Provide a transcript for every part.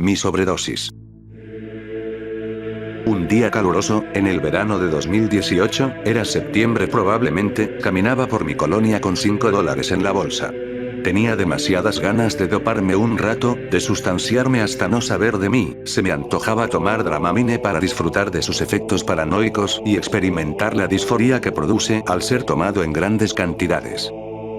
mi sobredosis. Un día caluroso, en el verano de 2018, era septiembre probablemente, caminaba por mi colonia con $5 en la bolsa. Tenía demasiadas ganas de doparme un rato, de sustanciarme hasta no saber de mí, se me antojaba tomar Dramamine para disfrutar de sus efectos paranoicos y experimentar la disforia que produce al ser tomado en grandes cantidades.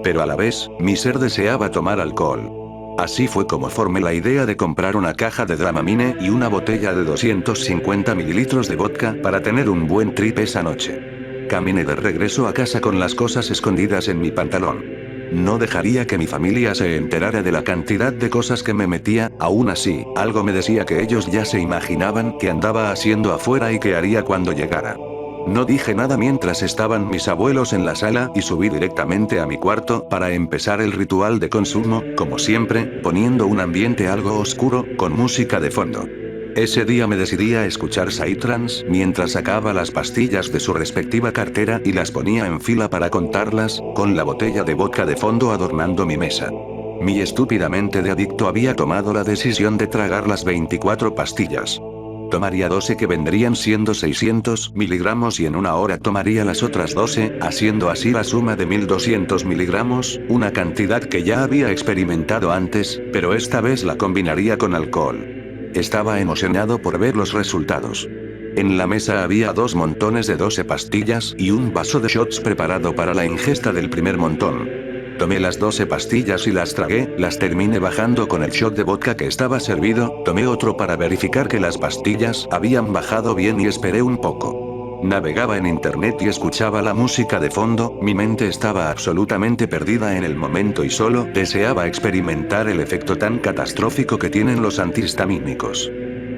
Pero a la vez, mi ser deseaba tomar alcohol. Así fue como formé la idea de comprar una caja de Dramamine y una botella de 250 mililitros de vodka para tener un buen trip esa noche. Caminé de regreso a casa con las cosas escondidas en mi pantalón. No dejaría que mi familia se enterara de la cantidad de cosas que me metía, aún así, algo me decía que ellos ya se imaginaban qué andaba haciendo afuera y qué haría cuando llegara. No dije nada mientras estaban mis abuelos en la sala y subí directamente a mi cuarto para empezar el ritual de consumo, como siempre, poniendo un ambiente algo oscuro, con música de fondo. Ese día me decidí a escuchar Psytrance mientras sacaba las pastillas de su respectiva cartera y las ponía en fila para contarlas, con la botella de vodka de fondo adornando mi mesa. Mi estúpida mente de adicto había tomado la decisión de tragar las 24 pastillas. Tomaría 12 que vendrían siendo 600 miligramos y en una hora tomaría las otras 12, haciendo así la suma de 1200 miligramos, una cantidad que ya había experimentado antes, pero esta vez la combinaría con alcohol. Estaba emocionado por ver los resultados. En la mesa había 2 montones de 12 pastillas y un vaso de shots preparado para la ingesta del primer montón. Tomé las 12 pastillas y las tragué, las terminé bajando con el shot de vodka que estaba servido, tomé otro para verificar que las pastillas habían bajado bien y esperé un poco. Navegaba en internet y escuchaba la música de fondo, mi mente estaba absolutamente perdida en el momento y solo deseaba experimentar el efecto tan catastrófico que tienen los antihistamínicos.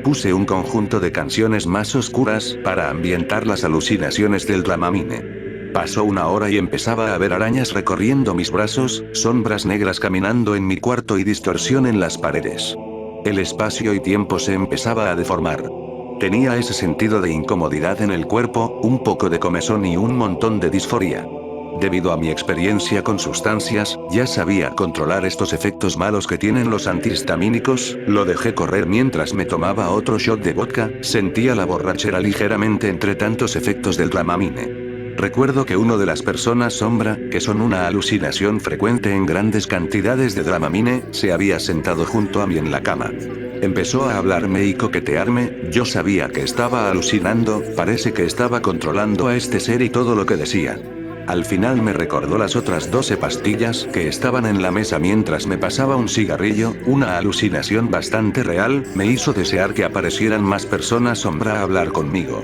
Puse un conjunto de canciones más oscuras para ambientar las alucinaciones del Dramamine. Pasó una hora y empezaba a ver arañas recorriendo mis brazos, sombras negras caminando en mi cuarto y distorsión en las paredes. El espacio y tiempo se empezaba a deformar. Tenía ese sentido de incomodidad en el cuerpo, un poco de comezón y un montón de disforia. Debido a mi experiencia con sustancias, ya sabía controlar estos efectos malos que tienen los antihistamínicos, lo dejé correr mientras me tomaba otro shot de vodka, sentía la borrachera ligeramente entre tantos efectos del Dramamine. Recuerdo que uno de las personas sombra, que son una alucinación frecuente en grandes cantidades de Dramamine, se había sentado junto a mí en la cama. Empezó a hablarme y coquetearme, yo sabía que estaba alucinando, parece que estaba controlando a este ser y todo lo que decía. Al final me recordó las otras 12 pastillas que estaban en la mesa mientras me pasaba un cigarrillo, una alucinación bastante real, me hizo desear que aparecieran más personas sombra a hablar conmigo.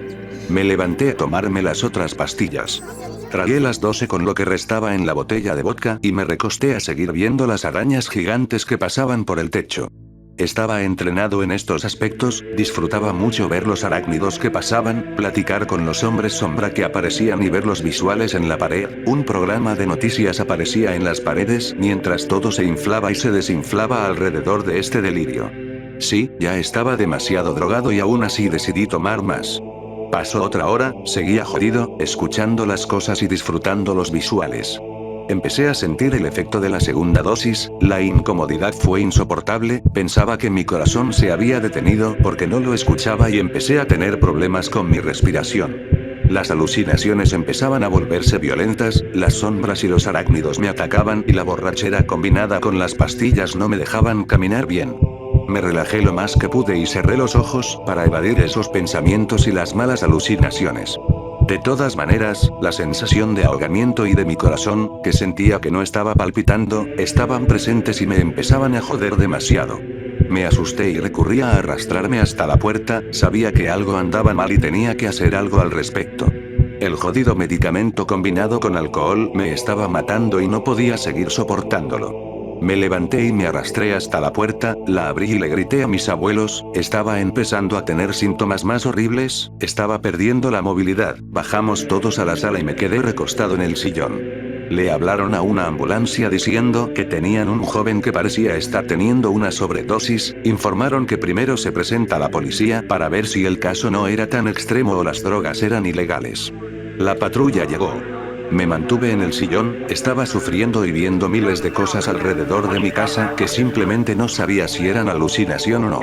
Me levanté a tomarme las otras pastillas. Tragué las 12 con lo que restaba en la botella de vodka y me recosté a seguir viendo las arañas gigantes que pasaban por el techo. Estaba entrenado en estos aspectos, disfrutaba mucho ver los arácnidos que pasaban, platicar con los hombres sombra que aparecían y ver los visuales en la pared. Un programa de noticias aparecía en las paredes mientras todo se inflaba y se desinflaba alrededor de este delirio. Sí, ya estaba demasiado drogado y aún así decidí tomar más. Pasó otra hora, seguía jodido, escuchando las cosas y disfrutando los visuales. Empecé a sentir el efecto de la segunda dosis, la incomodidad fue insoportable, pensaba que mi corazón se había detenido porque no lo escuchaba y empecé a tener problemas con mi respiración. Las alucinaciones empezaban a volverse violentas, las sombras y los arácnidos me atacaban y la borrachera combinada con las pastillas no me dejaban caminar bien. Me relajé lo más que pude y cerré los ojos para evadir esos pensamientos y las malas alucinaciones. De todas maneras, la sensación de ahogamiento y de mi corazón, que sentía que no estaba palpitando, estaban presentes y me empezaban a joder demasiado. Me asusté y recurrí a arrastrarme hasta la puerta, sabía que algo andaba mal y tenía que hacer algo al respecto. El jodido medicamento combinado con alcohol me estaba matando y no podía seguir soportándolo. Me levanté y me arrastré hasta la puerta, la abrí y le grité a mis abuelos, estaba empezando a tener síntomas más horribles, estaba perdiendo la movilidad, bajamos todos a la sala y me quedé recostado en el sillón. Le hablaron a una ambulancia diciendo que tenían un joven que parecía estar teniendo una sobredosis, informaron que primero se presenta la policía para ver si el caso no era tan extremo o las drogas eran ilegales. La patrulla llegó. Me mantuve en el sillón, estaba sufriendo y viendo miles de cosas alrededor de mi casa que simplemente no sabía si eran alucinación o no.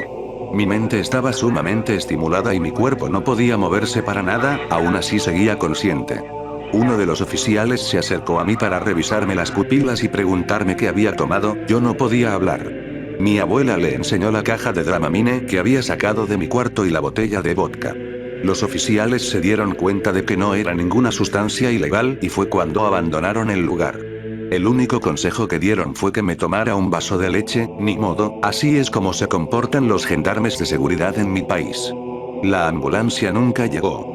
Mi mente estaba sumamente estimulada y mi cuerpo no podía moverse para nada, aún así seguía consciente. Uno de los oficiales se acercó a mí para revisarme las pupilas y preguntarme qué había tomado. Yo no podía hablar. Mi abuela le enseñó la caja de Dramamine que había sacado de mi cuarto y la botella de vodka. Los oficiales se dieron cuenta de que no era ninguna sustancia ilegal y fue cuando abandonaron el lugar. El único consejo que dieron fue que me tomara un vaso de leche. Ni modo, así es como se comportan los gendarmes de seguridad en mi país. La ambulancia nunca llegó.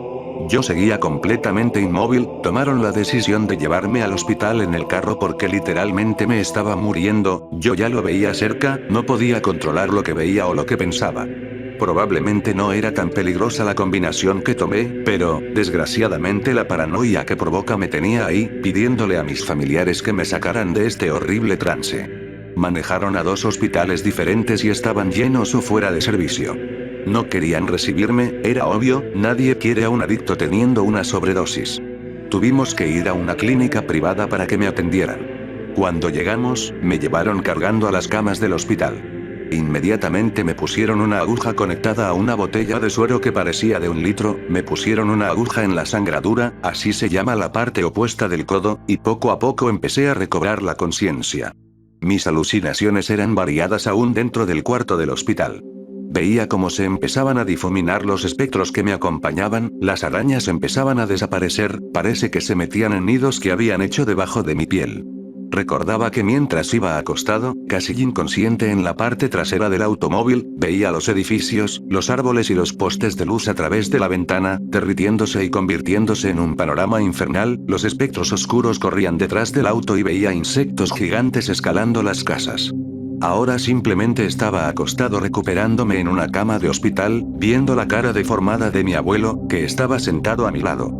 Yo seguía completamente inmóvil. Tomaron la decisión de llevarme al hospital en el carro porque literalmente me estaba muriendo. Yo ya lo veía cerca, no podía controlar lo que veía o lo que pensaba. Probablemente no era tan peligrosa la combinación que tomé, pero, desgraciadamente la paranoia que provoca me tenía ahí, pidiéndole a mis familiares que me sacaran de este horrible trance. Manejaron a 2 hospitales diferentes y estaban llenos o fuera de servicio. No querían recibirme, era obvio, nadie quiere a un adicto teniendo una sobredosis. Tuvimos que ir a una clínica privada para que me atendieran. Cuando llegamos, me llevaron cargando a las camas del hospital. Inmediatamente me pusieron una aguja conectada a una botella de suero que parecía de 1 litro, me pusieron una aguja en la sangradura, así se llama la parte opuesta del codo, y poco a poco empecé a recobrar la conciencia. Mis alucinaciones eran variadas aún dentro del cuarto del hospital. Veía cómo se empezaban a difuminar los espectros que me acompañaban, las arañas empezaban a desaparecer, parece que se metían en nidos que habían hecho debajo de mi piel. Recordaba que mientras iba acostado, casi inconsciente en la parte trasera del automóvil, veía los edificios, los árboles y los postes de luz a través de la ventana, derritiéndose y convirtiéndose en un panorama infernal. Los espectros oscuros corrían detrás del auto y veía insectos gigantes escalando las casas. Ahora simplemente estaba acostado recuperándome en una cama de hospital, viendo la cara deformada de mi abuelo, que estaba sentado a mi lado.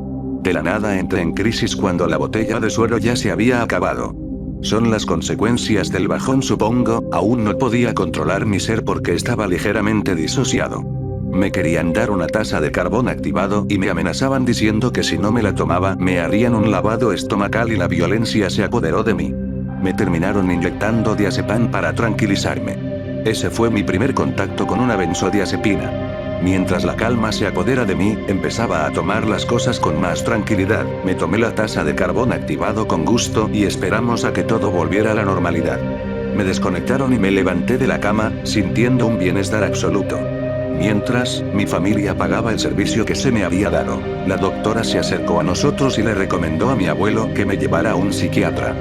De la nada entré en crisis cuando la botella de suero ya se había acabado. Son las consecuencias del bajón, supongo. Aún no podía controlar mi ser porque estaba ligeramente disociado. Me querían dar una taza de carbón activado y me amenazaban diciendo que si no me la tomaba me harían un lavado estomacal y la violencia se apoderó de mí. Me terminaron inyectando diazepam para tranquilizarme. Ese fue mi primer contacto con una benzodiazepina. Mientras la calma se apodera de mí, empezaba a tomar las cosas con más tranquilidad. Me tomé la taza de carbón activado con gusto y esperamos a que todo volviera a la normalidad. Me desconectaron y me levanté de la cama, sintiendo un bienestar absoluto. Mientras, mi familia pagaba el servicio que se me había dado. La doctora se acercó a nosotros y le recomendó a mi abuelo que me llevara a un psiquiatra.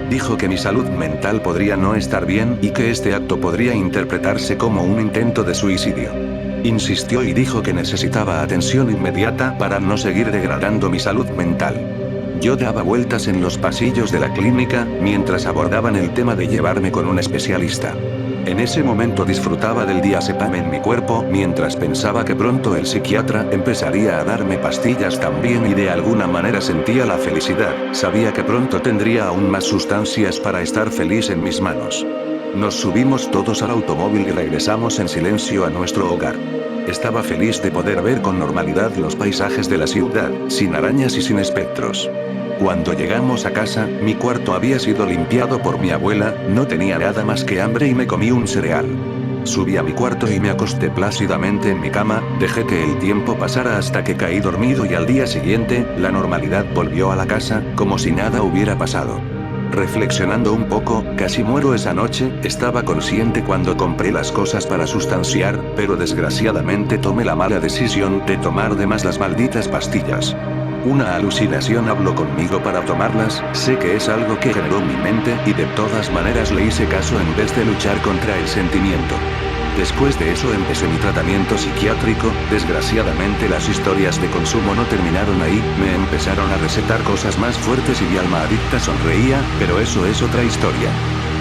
Dijo que mi salud mental podría no estar bien y que este acto podría interpretarse como un intento de suicidio. Insistió y dijo que necesitaba atención inmediata para no seguir degradando mi salud mental. Yo daba vueltas en los pasillos de la clínica, mientras abordaban el tema de llevarme con un especialista. En ese momento disfrutaba del diazepam en mi cuerpo, mientras pensaba que pronto el psiquiatra empezaría a darme pastillas también y de alguna manera sentía la felicidad. Sabía que pronto tendría aún más sustancias para estar feliz en mis manos. Nos subimos todos al automóvil y regresamos en silencio a nuestro hogar. Estaba feliz de poder ver con normalidad los paisajes de la ciudad, sin arañas y sin espectros. Cuando llegamos a casa, mi cuarto había sido limpiado por mi abuela, no tenía nada más que hambre y me comí un cereal. Subí a mi cuarto y me acosté plácidamente en mi cama, dejé que el tiempo pasara hasta que caí dormido y al día siguiente, la normalidad volvió a la casa, como si nada hubiera pasado. Reflexionando un poco, casi muero esa noche. Estaba consciente cuando compré las cosas para sustanciar, pero desgraciadamente tomé la mala decisión de tomar de más las malditas pastillas. Una alucinación habló conmigo para tomarlas, sé que es algo que generó mi mente y de todas maneras le hice caso en vez de luchar contra el sentimiento. Después de eso empecé mi tratamiento psiquiátrico. Desgraciadamente las historias de consumo no terminaron ahí, me empezaron a recetar cosas más fuertes y mi alma adicta sonreía, pero eso es otra historia.